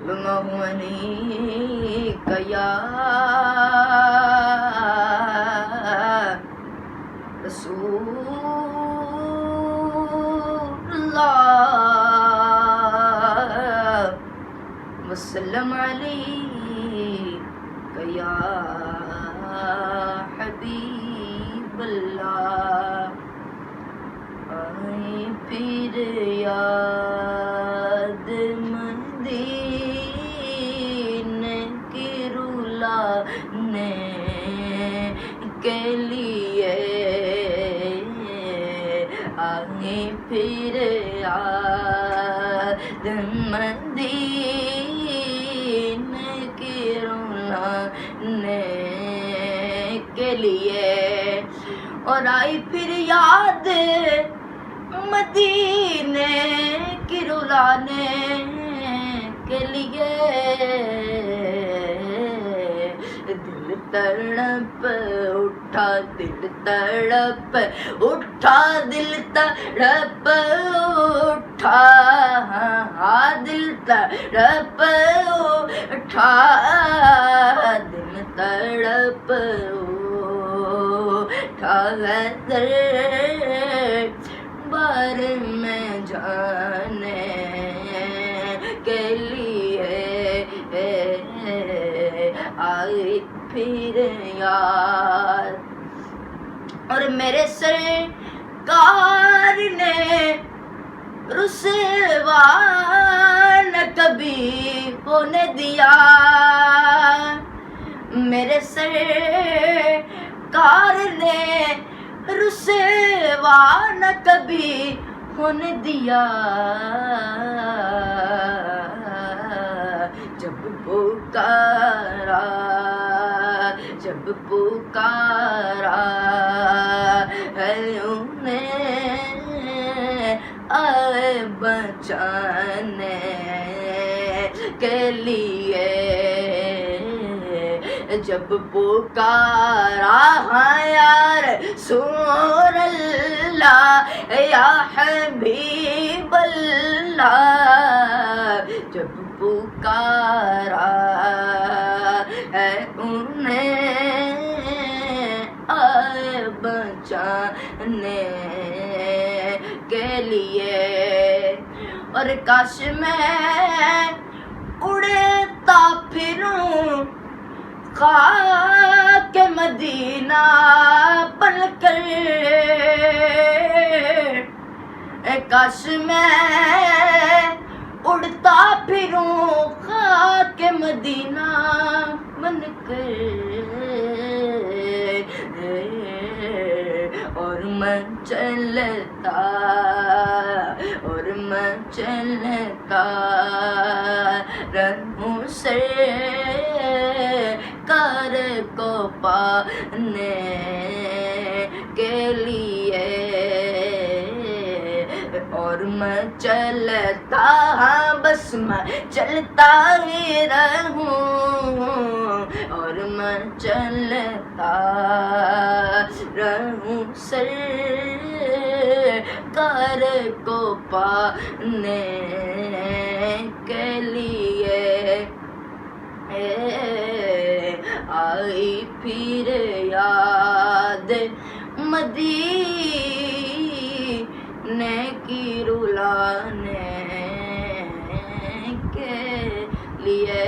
सल्लल्लाहु अलैहि या रसूलल्लाह वसल्लम अलैहि या हबीबल्लाह। आए फिर याद मदीने की रुलाने के लिए, आए फिर याद मदीने की रुलाने के लिए, और आई फिर याद मदीने की रुलाने के लिए। दिल तड़प उठा, दिल तड़प उठा, दिल तड़प उठा, दिल तड़प उठा, दिल तड़प उठा बार में जाने के लिए, आई फिर यार। और मेरे सरकार ने रुसवा न कभी होने दिया, मेरे सरकार ने रुसवा न कभी होने दिया। जब पुकारा, जब पुकारा है उन्हें आए बचाने के लिए, जब पुकारा हाँ यार रसूल अल्लाह या हबीब अल्लाह, जब पुकारा है उन्हें आए बचाने के लिए। और काश मैं उड़ता फिरूं खाक मदीना बनकर, काश मैं उड़ता फिरूं खाक मदीना बनकर, और मैं चलता, और मैं चलता रहूं से कर को पाने के लिए, और मैं चलता बस मैं चलता ही रहूं, और मैं चलता रहूं सरकार को पाने के लिए। आई फिर याद मदीने की रुलाने के लिए।